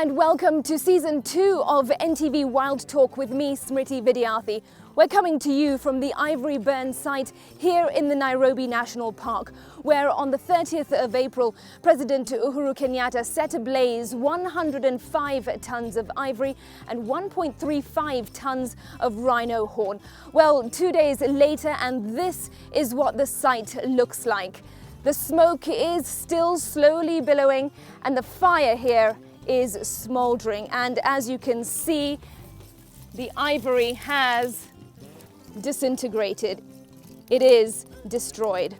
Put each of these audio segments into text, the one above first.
and welcome to Season 2 of NTV Wild Talk with me, Smriti Vidyarthi. We're coming to you from the Ivory burn site here in the Nairobi National Park, where on the 30th of April, President Uhuru Kenyatta set ablaze 105 tons of ivory and 1.35 tons of rhino horn. Well, 2 days later, and this is what the site looks like. The smoke is still slowly billowing and the fire here is smoldering, and as you can see, the ivory has disintegrated. It is destroyed.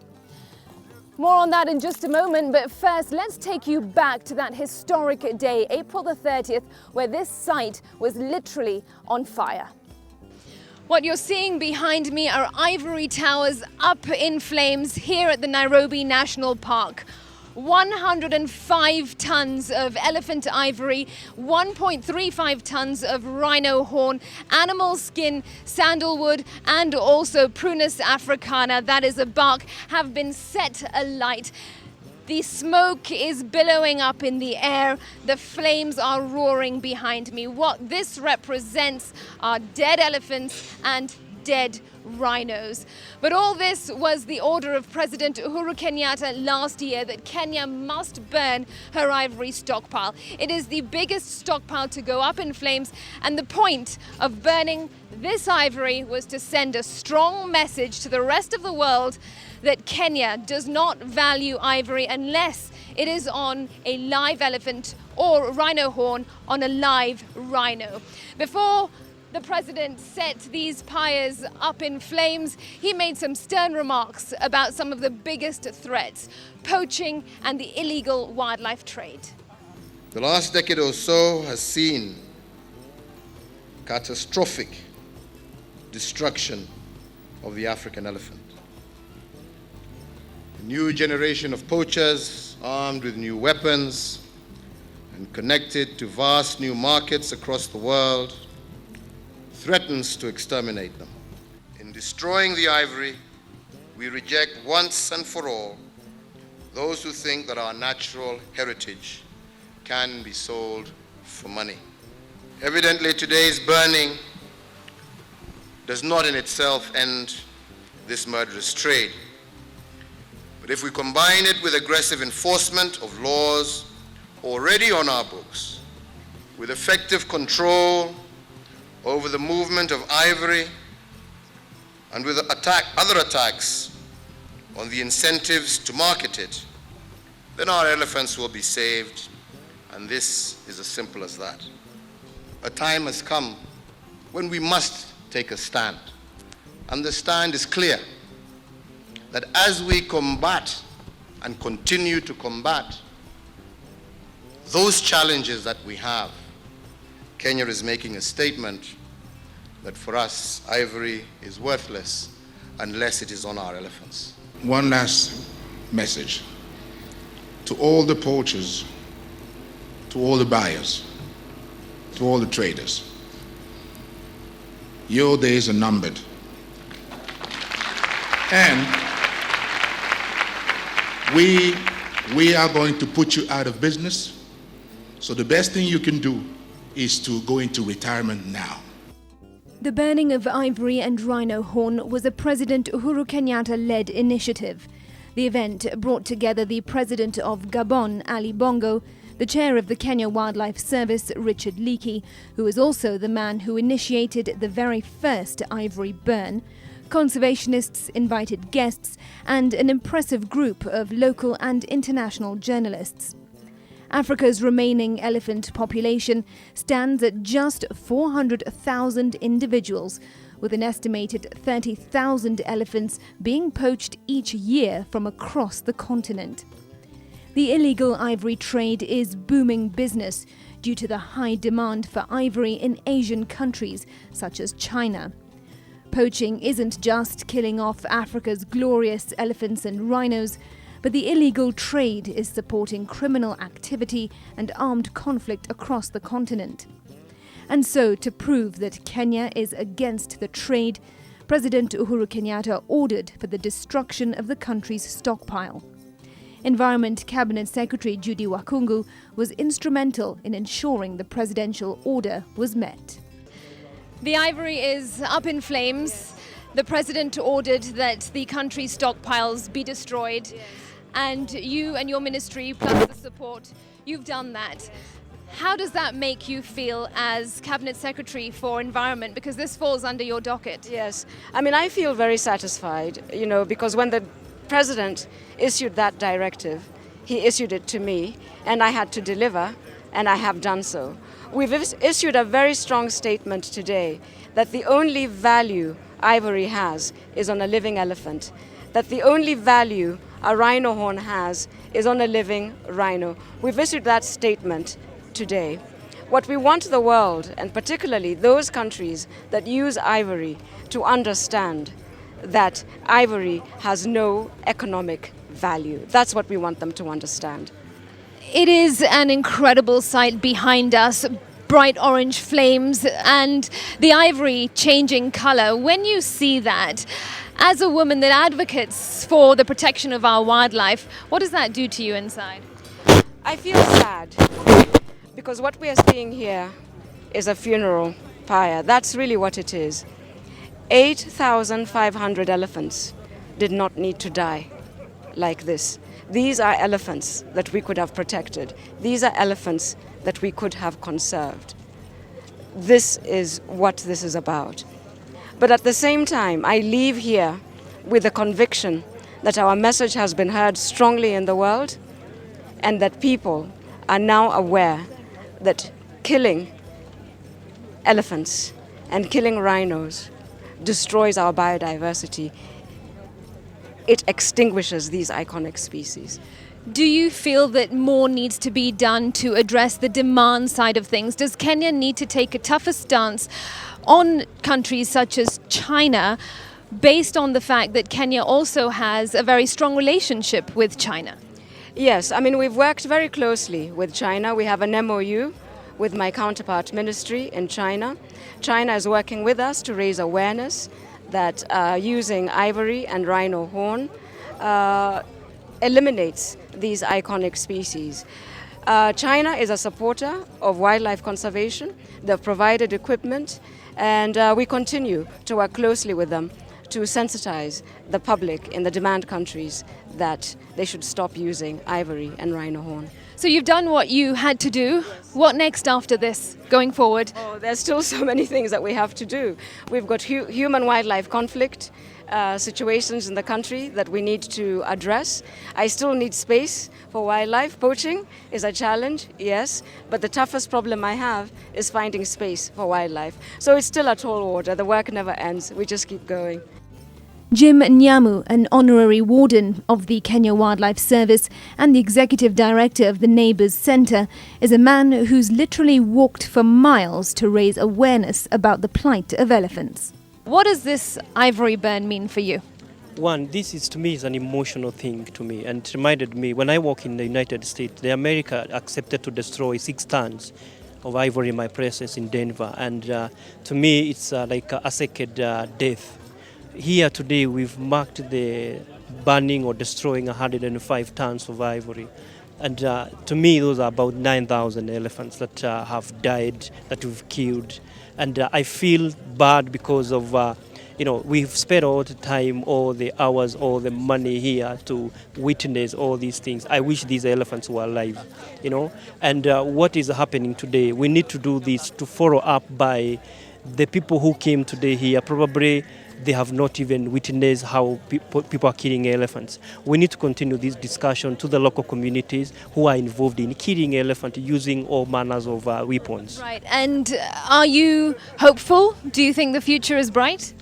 More on that in just a moment, but first let's take you back to that historic day, April the 30th, where this site was literally on fire. What you're seeing behind me are ivory towers up in flames here at the Nairobi National Park. 105 tons of elephant ivory, 1.35 tons of rhino horn, animal skin, sandalwood, and also Prunus africana, that is a bark, have been set alight. The smoke is billowing up in the air. The flames are roaring behind me. What this represents are dead elephants and dead rhinos. But all this was the order of President Uhuru Kenyatta last year, that Kenya must burn her ivory stockpile. It is the biggest stockpile to go up in flames, and the point of burning this ivory was to send a strong message to the rest of the world that Kenya does not value ivory unless it is on a live elephant or rhino horn on a live rhino. Before the president set these pyres up in flames, he made some stern remarks about some of the biggest threats: poaching and the illegal wildlife trade. The last decade or so has seen catastrophic destruction of the African elephant. A new generation of poachers, armed with new weapons and connected to vast new markets across the world, threatens to exterminate them. In destroying the ivory, we reject once and for all those who think that our natural heritage can be sold for money. Evidently, today's burning does not in itself end this murderous trade. But if we combine it with aggressive enforcement of laws already on our books, with effective control over the movement of ivory, and with other attacks on the incentives to market it, then our elephants will be saved, and this is as simple as that. A time has come when we must take a stand, and the stand is clear, that as we combat and continue to combat those challenges that we have, Kenya is making a statement that for us, ivory is worthless unless it is on our elephants. One last message to all the poachers, to all the buyers, to all the traders. Your days are numbered. And we are going to put you out of business. So the best thing you can do is to go into retirement now. The burning of ivory and rhino horn was a President Uhuru Kenyatta-led initiative. The event brought together the President of Gabon, Ali Bongo, the Chair of the Kenya Wildlife Service, Richard Leakey, who is also the man who initiated the very first ivory burn, conservationists, invited guests, and an impressive group of local and international journalists. Africa's remaining elephant population stands at just 400,000 individuals, with an estimated 30,000 elephants being poached each year from across the continent. The illegal ivory trade is booming business due to the high demand for ivory in Asian countries such as China. Poaching isn't just killing off Africa's glorious elephants and rhinos, but the illegal trade is supporting criminal activity and armed conflict across the continent. And so, to prove that Kenya is against the trade, President Uhuru Kenyatta ordered for the destruction of the country's stockpile. Environment Cabinet Secretary Judy Wakungu was instrumental in ensuring the presidential order was met. The Ivory is up in flames. The president ordered that the country's stockpiles be destroyed. And you and your ministry, plus the support, you've done that. How does that make you feel as Cabinet Secretary for Environment? Because this falls under your docket. Yes, I mean, I feel very satisfied, because when the president issued that directive, he issued it to me, and I had to deliver, and I have done so. We've issued a very strong statement today that the only value ivory has is on a living elephant, that the only value a rhino horn has is on a living rhino. We've issued that statement today. What we want the world, and particularly those countries that use ivory, to understand that ivory has no economic value. That's what we want them to understand. It is an incredible sight behind us. Bright orange flames and the ivory changing color. When you see that, as a woman that advocates for the protection of our wildlife, what does that do to you inside? I feel sad because what we are seeing here is a funeral pyre. That's really what it is. 8,500 elephants did not need to die like this. These are elephants that we could have protected. These are elephants that we could have conserved. This is what this is about. But at the same time, I leave here with the conviction that our message has been heard strongly in the world and that people are now aware that killing elephants and killing rhinos destroys our biodiversity. It extinguishes these iconic species. Do you feel that more needs to be done to address the demand side of things? Does Kenya need to take a tougher stance on countries such as China, based on the fact that Kenya also has a very strong relationship with China? Yes, I mean, we've worked very closely with China. We have an MOU with my counterpart ministry in China. China is working with us to raise awareness that using ivory and rhino horn eliminates these iconic species. China is a supporter of wildlife conservation. They've provided equipment, and we continue to work closely with them to sensitize the public in the demand countries that they should stop using ivory and rhino horn. So you've done what you had to do. What next after this, going forward? Oh, there's still so many things that we have to do. We've got human-wildlife conflict situations in the country that we need to address. I still need space for wildlife. Poaching is a challenge, yes, but the toughest problem I have is finding space for wildlife. So it's still a tall order. The work never ends. We just keep going. Jim Nyamu, an honorary warden of the Kenya Wildlife Service and the executive director of the Neighbours Centre, is a man who's literally walked for miles to raise awareness about the plight of elephants. What does this ivory burn mean for you? One, this is to me is an emotional thing to me, and it reminded me when I work in the United States, the America accepted to destroy 6 tons of ivory in my presence in Denver, and to me it's like a sacred death. Here today we've marked the burning or destroying 105 tons of ivory. And to me those are about 9,000 elephants that have died, that we've killed. And I feel bad because of, we've spent all the time, all the hours, all the money here to witness all these things. I wish these elephants were alive, And what is happening today, we need to do this to follow up by the people who came today here. Probably they have not even witnessed how people are killing elephants. We need to continue this discussion to the local communities who are involved in killing elephants using all manners of weapons. Right, and are you hopeful? Do you think the future is bright?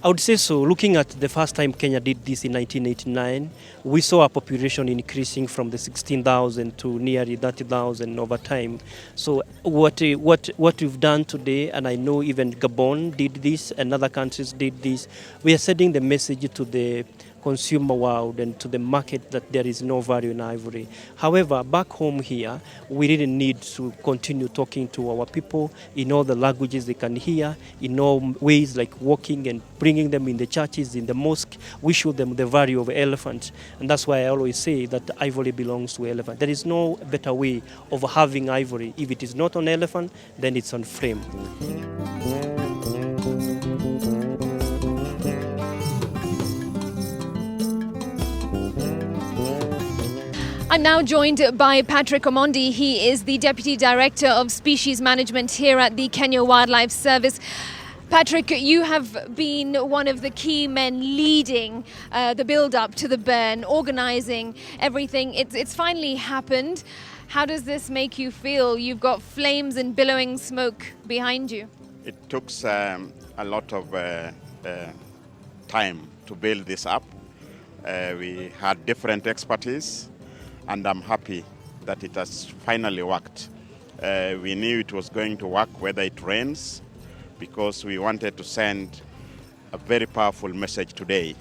I would say so. Looking at the first time Kenya did this in 1989, we saw our population increasing from the 16,000 to nearly 30,000 over time. So what we've done today, and I know even Gabon did this and other countries did this, we are sending the message to the consumer world and to the market that there is no value in ivory. However, back home here, we really need to continue talking to our people in all the languages they can hear, in all ways like walking and bringing them in the churches, in the mosque. We show them the value of elephant. And that's why I always say that ivory belongs to elephant. There is no better way of having ivory. If it is not on elephant, then it's on frame. I'm now joined by Patrick Omondi. He is the Deputy Director of Species Management here at the Kenya Wildlife Service. Patrick, you have been one of the key men leading the build-up to the burn, organising everything. It's finally happened. How does this make you feel? You've got flames and billowing smoke behind you. It took a lot of time to build this up. We had different expertise, and I'm happy that it has finally worked. We knew it was going to work whether it rains, because we wanted to send a very powerful message today.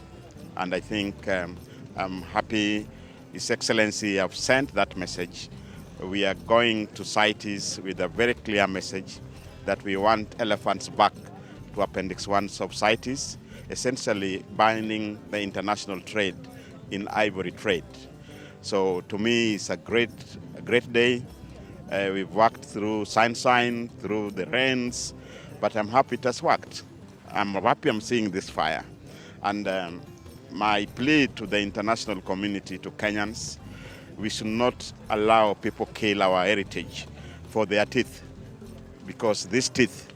And I think I'm happy His Excellency have sent that message. We are going to CITES with a very clear message that we want elephants back to Appendix 1 of CITES, essentially banning the international trade in ivory trade. So to me, it's a great day. We've worked through sunshine, through the rains, but I'm happy it has worked. I'm happy I'm seeing this fire. And my plea to the international community, to Kenyans, we should not allow people kill our heritage for their teeth, because this teeth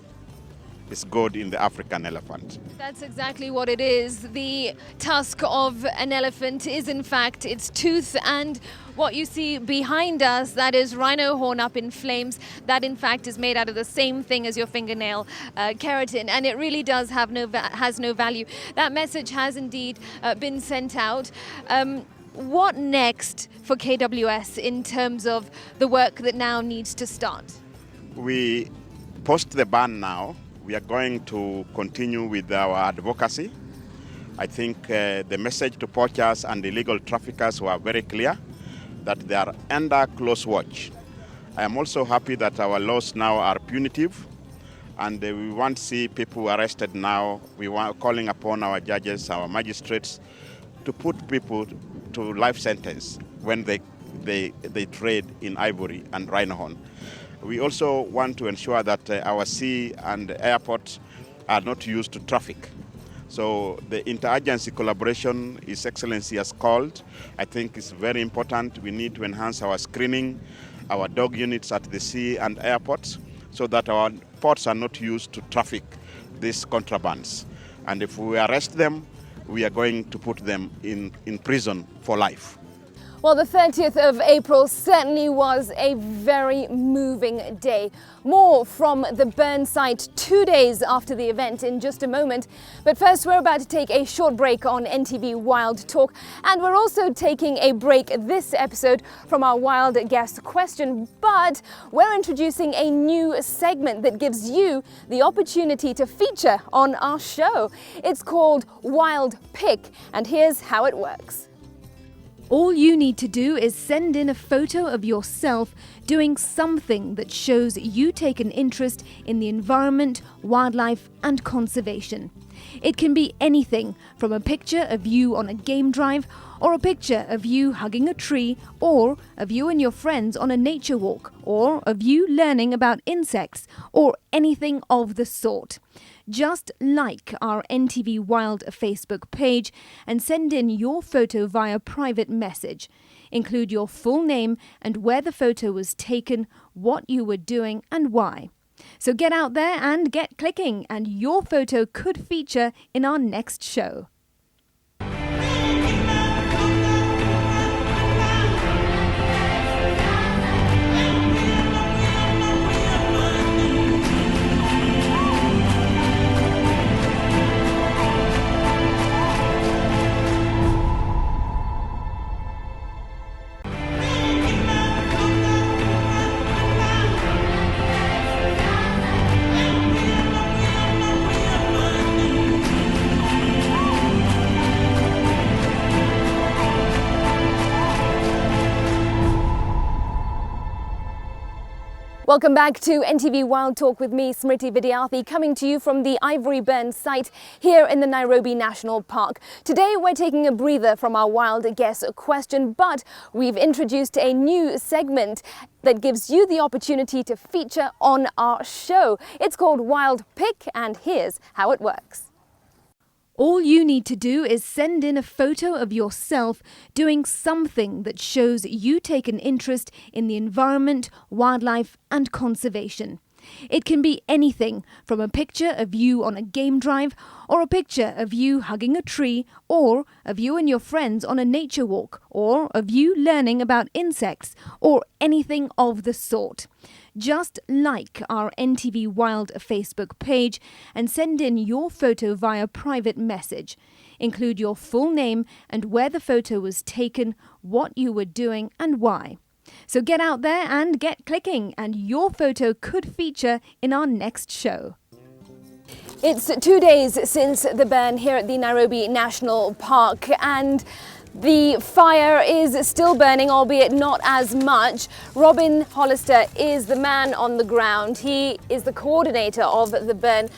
is good in the African elephant. That's exactly what it is. The tusk of an elephant is in fact its tooth, and what you see behind us, that is rhino horn up in flames. That in fact is made out of the same thing as your fingernail, keratin, and it really does have has no value. That message has indeed been sent out. What next for KWS in terms of the work that now needs to start? We post the ban now. We are going to continue with our advocacy. I think the message to poachers and illegal traffickers were very clear, that they are under close watch. I am also happy that our laws now are punitive, and we want to see people arrested now. We are calling upon our judges, our magistrates, to put people to life sentence when they trade in ivory and rhino horn. We also want to ensure that our sea and airports are not used to traffic. So the interagency collaboration His Excellency has called, I think is very important. We need to enhance our screening, our dog units at the sea and airports, so that our ports are not used to traffic these contrabands. And if we arrest them, we are going to put them in prison for life. Well, the 30th of April certainly was a very moving day. More from the burn site 2 days after the event in just a moment. But first, we're about to take a short break on NTV Wild Talk. And we're also taking a break this episode from our wild guest question. But we're introducing a new segment that gives you the opportunity to feature on our show. It's called Wild Pick. And here's how it works. All you need to do is send in a photo of yourself doing something that shows you take an interest in the environment, wildlife, and conservation. It can be anything from a picture of you on a game drive, or a picture of you hugging a tree, or of you and your friends on a nature walk, or of you learning about insects, or anything of the sort. Just like our NTV Wild Facebook page and send in your photo via private message. Include your full name and where the photo was taken, what you were doing and why. So get out there and get clicking, and your photo could feature in our next show. Welcome back to NTV Wild Talk with me, Smriti Vidyarthi, coming to you from the Ivory burn site here in the Nairobi National Park. Today we're taking a breather from our wild guess question, but we've introduced a new segment that gives you the opportunity to feature on our show. It's called Wild Pick, and here's how it works. All you need to do is send in a photo of yourself doing something that shows you take an interest in the environment, wildlife and conservation. It can be anything from a picture of you on a game drive, or a picture of you hugging a tree, or of you and your friends on a nature walk, or of you learning about insects, or anything of the sort. Just like our NTV Wild Facebook page and send in your photo via private message. Include your full name and where the photo was taken, what you were doing and why. So get out there and get clicking, and your photo could feature in our next show. It's 2 days since the burn here at the Nairobi National Park, and the fire is still burning, albeit not as much. Robin Hollister is the man on the ground. He is the coordinator of the burn.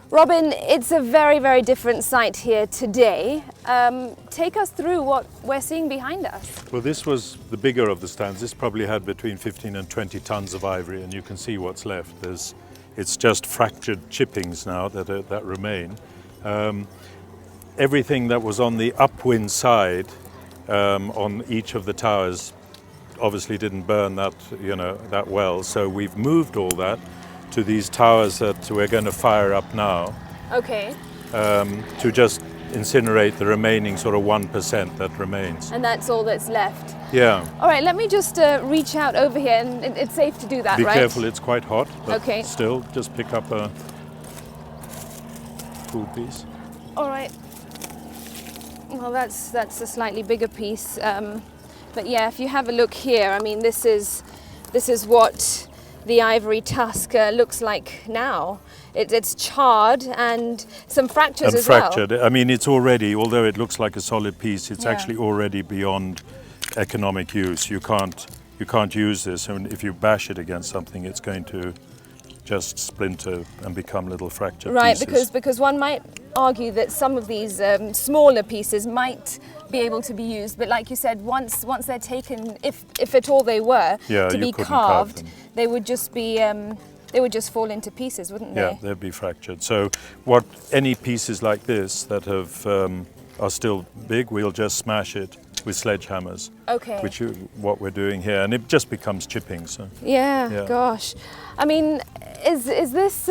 Robin, it's a very, very different site here today. Take us through what we're seeing behind us. Well, this was the bigger of the stands. This probably had between 15 and 20 tons of ivory, and you can see what's left. It's just fractured chippings now that remain. Everything that was on the upwind side on each of the towers obviously didn't burn that well. So we've moved all that to these towers that we're going to fire up now. Okay. To just incinerate the remaining sort of 1% that remains. And that's all that's left. Yeah. All right, let me just reach out over here, and it's safe to do that, Be right? Be careful, it's quite hot, but okay. Still, just pick up a cool piece. All right. Well, that's a slightly bigger piece, but yeah, if you have a look here, I mean, this is what the ivory tusk looks like now. It's charred and some fractures as fractured. well. I mean, it's already, although it looks like a solid piece, it's actually already beyond economic use. You can't use this, and if you bash it against something, it's going to just splinter and become little fractured pieces. Right, because one might argue that some of these smaller pieces might be able to be used, but like you said, once they're taken, if at all they were to be carved, they would just be they would just fall into pieces, wouldn't they? Yeah, they'd be fractured. So any pieces like this that are still big, we'll just smash it with sledgehammers. Okay. Which is what we're doing here, and it just becomes chipping. So. Yeah. Gosh, I mean, is this?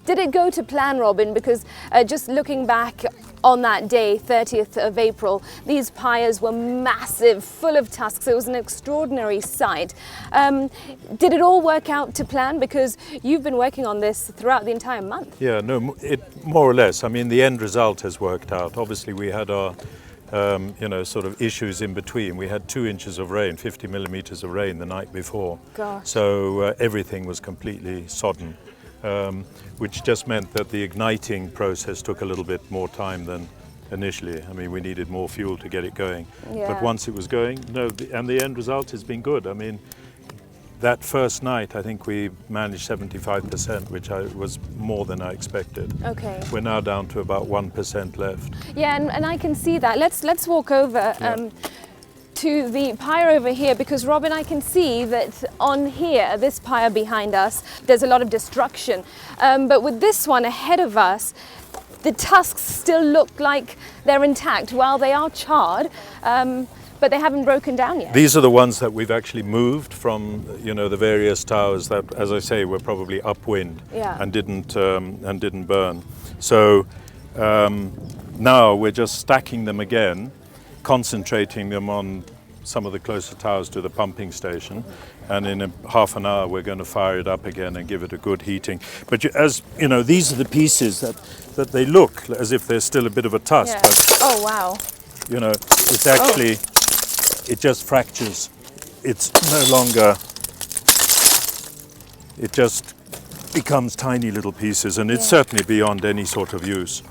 Did it go to plan, Robin? Because just looking back on that day, 30th of April, these pyres were massive, full of tusks. It was an extraordinary sight. Did it all work out to plan? Because you've been working on this throughout the entire month. Yeah, no, it more or less. I mean, the end result has worked out. Obviously, we had our sort of issues in between. We had 2 inches of rain, 50 millimeters of rain the night before. Gosh. So everything was completely sodden, which just meant that the igniting process took a little bit more time than initially. I mean, we needed more fuel to get it going. Yeah. But once it was going, and the end result has been good. I mean, that first night, I think we managed 75%, which was more than I expected. Okay. We're now down to about 1% left. Yeah, and I can see that. Let's walk over to the pyre over here, because Robin, I can see that on here, this pyre behind us, there's a lot of destruction. But with this one ahead of us, the tusks still look like they're intact while they are charred. But they haven't broken down yet. These are the ones that we've actually moved from, the various towers that, as I say, were probably upwind and didn't burn. So now we're just stacking them again, concentrating them on some of the closer towers to the pumping station, and in half an hour we're going to fire it up again and give it a good heating. But as you know, these are the pieces that they look as if they're still a bit of a tusk. Yeah. But, oh wow! It's actually. It just fractures. It's no longer, it just becomes tiny little pieces, and it's certainly beyond any sort of use.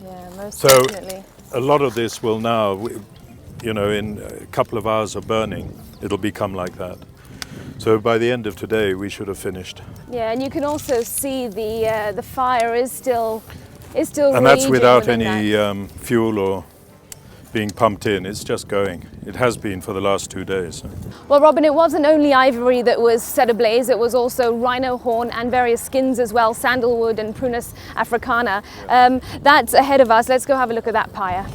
Yeah, most So definitely. a lot of this will now, in a couple of hours of burning, it'll become like that. So by the end of today, we should have finished. Yeah, and you can also see the fire is still And that's raging without within any that. fuel or being pumped in. It's just going. It has been for the last 2 days. Well, Robin, it wasn't only ivory that was set ablaze, it was also rhino horn and various skins as well, sandalwood and Prunus africana. That's ahead of us. Let's go have a look at that pyre.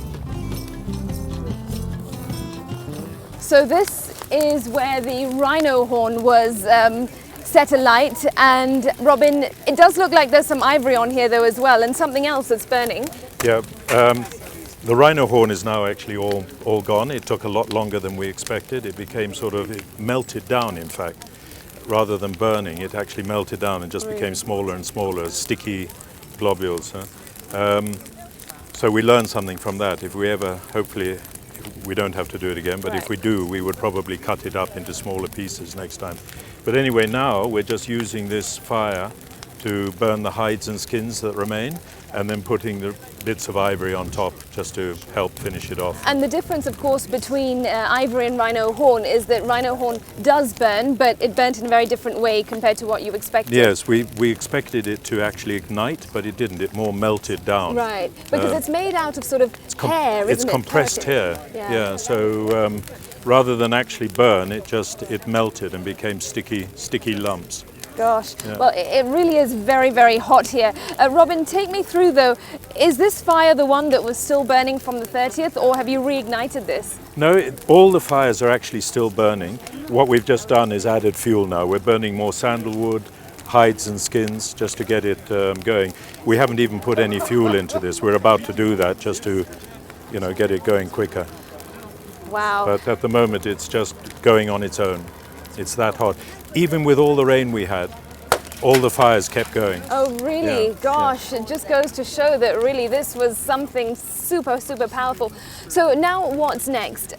So this is where the rhino horn was set alight, and Robin, it does look like there's some ivory on here though as well, and something else that's burning. Yeah. The rhino horn is now actually all gone. It took a lot longer than we expected. It became it melted down, in fact. Rather than burning, it actually melted down and just became smaller and smaller, sticky globules. So we learned something from that. If we ever, hopefully, we don't have to do it again, but if we do, we would probably cut it up into smaller pieces next time. But anyway, now we're just using this fire to burn the hides and skins that remain, and then putting the bits of ivory on top just to help finish it off. And the difference, of course, between ivory and rhino horn is that rhino horn does burn, but it burnt in a very different way compared to what you expected. Yes, we expected it to actually ignite, but it didn't. It more melted down. Right, because it's made out of sort of hair, isn't it? It's compressed hair. Yeah. So rather than actually burn, it melted and became sticky lumps. Gosh, well, it really is very, very hot here. Robin, take me through though. Is this fire the one that was still burning from the 30th, or have you reignited this? No, all the fires are actually still burning. What we've just done is added fuel now. We're burning more sandalwood, hides and skins just to get it going. We haven't even put any fuel into this. We're about to do that just to, get it going quicker. Wow. But at the moment, it's just going on its own. It's that hot. Even with all the rain we had, all the fires kept going. Oh, really? Yeah. Gosh, it just goes to show that really this was something super, super powerful. So now what's next?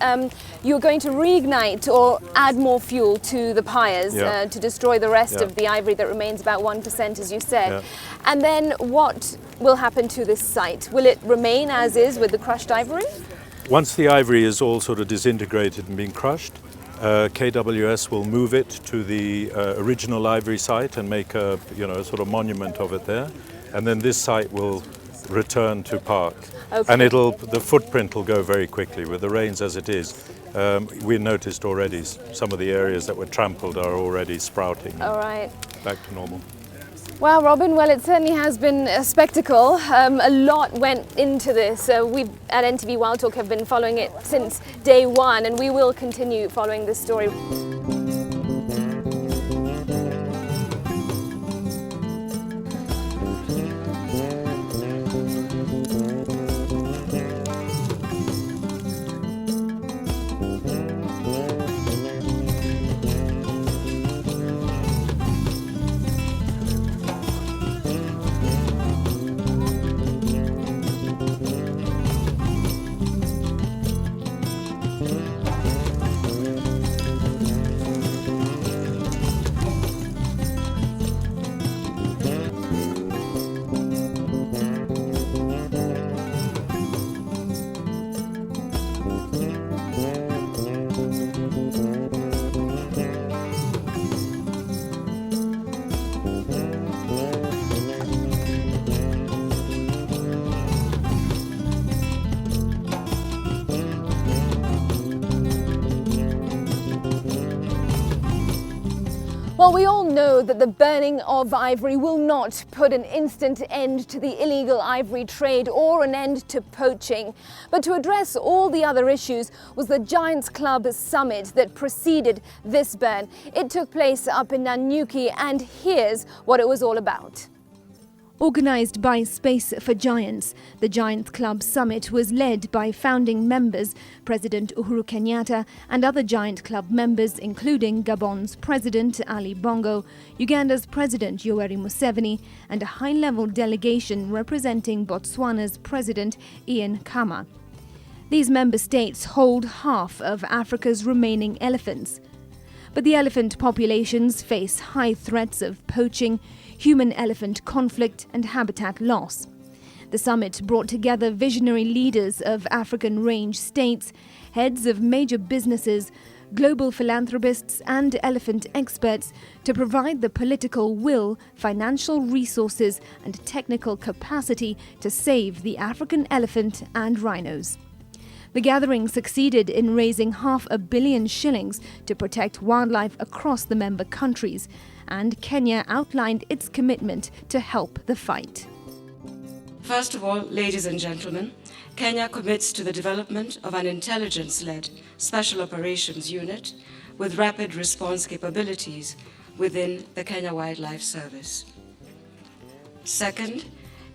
You're going to reignite or add more fuel to the pyres to destroy the rest of the ivory that remains, about 1%, as you said. Yeah. And then what will happen to this site? Will it remain as is with the crushed ivory? Once the ivory is all sort of disintegrated and being crushed, KWS will move it to the original ivory site and make a sort of monument of it there, and then this site will return to park. Okay. And the footprint will go very quickly with the rains as it is. We noticed already some of the areas that were trampled are already sprouting. All right. Back to normal. Wow, Robin, well, it certainly has been a spectacle. A lot went into this. We at NTV Wild Talk have been following it since day one, and we will continue following this story. Well, we all know that the burning of ivory will not put an instant end to the illegal ivory trade or an end to poaching. But to address all the other issues was the Giants Club summit that preceded this burn. It took place up in Nanyuki, and here's what it was all about. Organised by Space for Giants, the Giants Club Summit was led by founding members, President Uhuru Kenyatta, and other Giant Club members including Gabon's President Ali Bongo, Uganda's President Yoweri Museveni, and a high-level delegation representing Botswana's President Ian Khama. These member states hold half of Africa's remaining elephants. But the elephant populations face high threats of poaching, human-elephant conflict and habitat loss. The summit brought together visionary leaders of African range states, heads of major businesses, global philanthropists and elephant experts to provide the political will, financial resources and technical capacity to save the African elephant and rhinos. The gathering succeeded in raising $500 million shillings to protect wildlife across the member countries, and Kenya outlined its commitment to help the fight. First of all, ladies and gentlemen, Kenya commits to the development of an intelligence-led special operations unit with rapid response capabilities within the Kenya Wildlife Service. Second,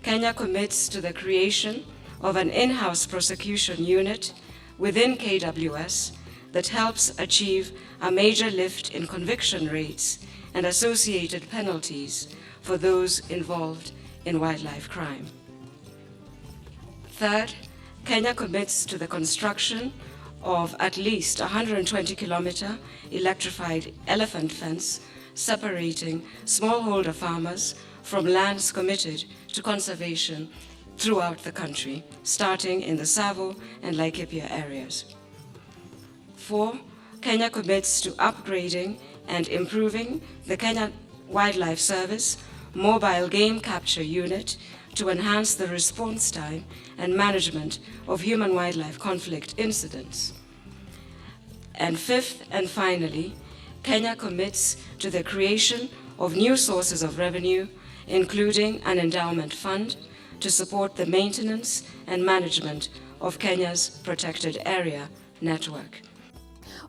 Kenya commits to the creation of an in-house prosecution unit within KWS that helps achieve a major lift in conviction rates and associated penalties for those involved in wildlife crime. Third, Kenya commits to the construction of at least 120-kilometer electrified elephant fence separating smallholder farmers from lands committed to conservation throughout the country, starting in the Savo and Laikipia areas. 4, Kenya commits to upgrading and improving the Kenya Wildlife Service mobile game capture unit to enhance the response time and management of human-wildlife conflict incidents. And 5th and finally, Kenya commits to the creation of new sources of revenue, including an endowment fund to support the maintenance and management of Kenya's protected area network.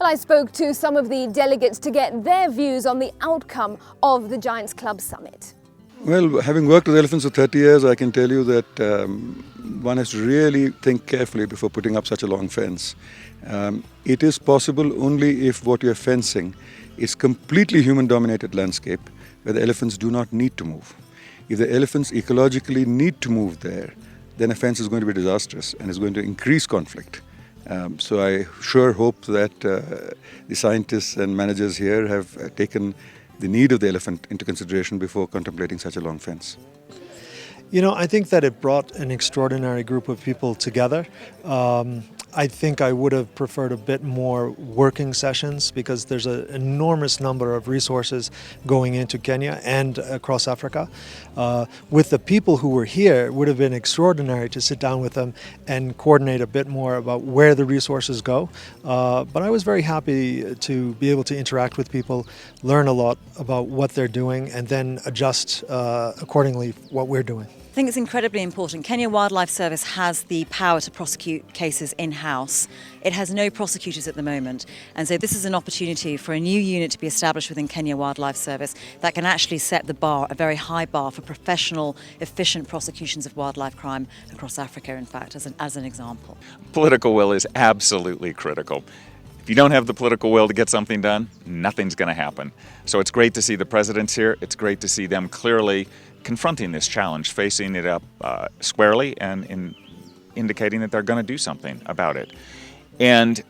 Well, I spoke to some of the delegates to get their views on the outcome of the Giants Club Summit. Well, having worked with elephants for 30 years, I can tell you that one has to really think carefully before putting up such a long fence. It is possible only if what you're fencing is completely human-dominated landscape where the elephants do not need to move. If the elephants ecologically need to move there, then a fence is going to be disastrous and is going to increase conflict. So I sure hope that the scientists and managers here have taken the need of the elephant into consideration before contemplating such a long fence. You know, I think that it brought an extraordinary group of people together. I think I would have preferred a bit more working sessions because there's an enormous number of resources going into Kenya and across Africa. With the people who were here, it would have been extraordinary to sit down with them and coordinate a bit more about where the resources go. But I was very happy to be able to interact with people, learn a lot about what they're doing, and then adjust accordingly what we're doing. I think it's incredibly important. Kenya Wildlife Service has the power to prosecute cases in-house. It has no prosecutors at the moment, and so this is an opportunity for a new unit to be established within Kenya Wildlife Service that can actually set the bar, a very high bar for professional, efficient prosecutions of wildlife crime across Africa, in fact, as an example. Political will is absolutely critical. If you don't have the political will to get something done, nothing's going to happen. So it's great to see the presidents here. It's great to see them clearly confronting this challenge, facing it up squarely and indicating that they're going to do something about it. And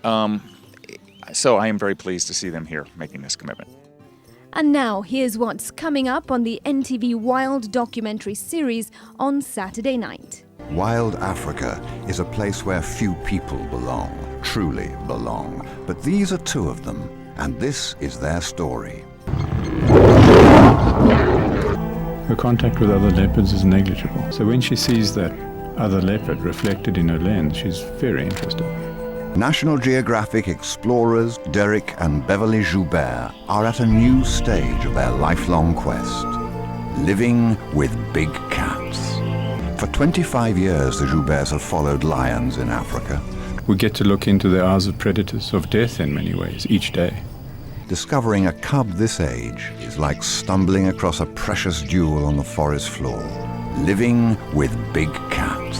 so I am very pleased to see them here making this commitment. And now here's what's coming up on the NTV Wild documentary series on Saturday night. Wild Africa is a place where few people belong, truly belong. But these are two of them, and this is their story. Her contact with other leopards is negligible. So when she sees that other leopard reflected in her lens, she's very interested. National Geographic explorers Derek and Beverly Joubert are at a new stage of their lifelong quest, living with big cats. For 25 years, the Jouberts have followed lions in Africa. We get to look into the eyes of predators, of death in many ways, each day. Discovering a cub this age is like stumbling across a precious jewel on the forest floor, living with big cats.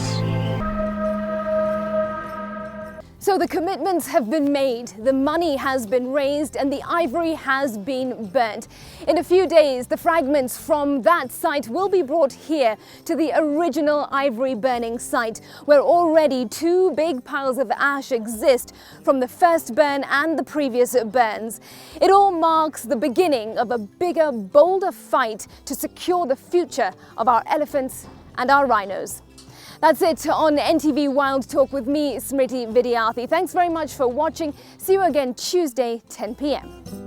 So the commitments have been made, the money has been raised, and the ivory has been burnt. In a few days, the fragments from that site will be brought here to the original ivory burning site, where already 2 big piles of ash exist from the first burn and the previous burns. It all marks the beginning of a bigger, bolder fight to secure the future of our elephants and our rhinos. That's it on NTV Wild Talk with me, Smriti Vidyarthi. Thanks very much for watching. See you again Tuesday, 10 p.m.